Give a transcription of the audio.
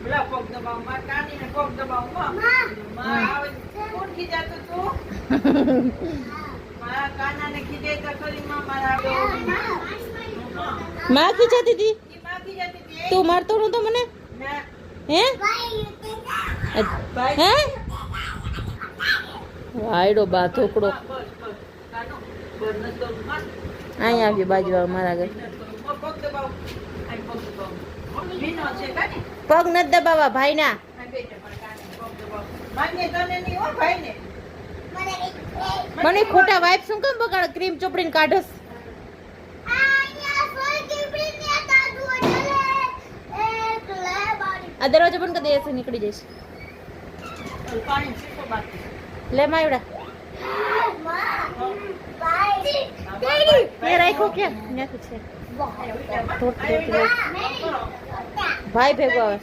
બોલા પગ દબાવ માં કાની ને પગ દબાવ માં આવે કોણ ખીજાતું તું મારા કાના ને ખીજે તો ખરી માં મારા માં ખીજાતી હતી ઈ માં ખીજાતી હતી તું મારતો નતો મને ના હે ભાઈ હે વાયડો બા થોકડો બસ કાનો બસ ન તો માં અહીંયા આવ્યો બાજુ મારા ઘર પગ દબાવ આ પગ દબાવ ભીનો છે કાની પગ ન દબાવવા ભાઈના આ બેટા મારા કાને પગ દબાવ માને તને નહીં હો ભાઈ ને મને ખોટા વાઇપ શું કેમ બગાડ ક્રીમ ચોપડીને કાઢસ આ દરવાજો બંધ કરી દે એસે નીકળી જઈશ પાણી પીતો બાકી લે માયડા મેં રાખ્યો કેમ નથી છે ભાઈ ભેગો આવે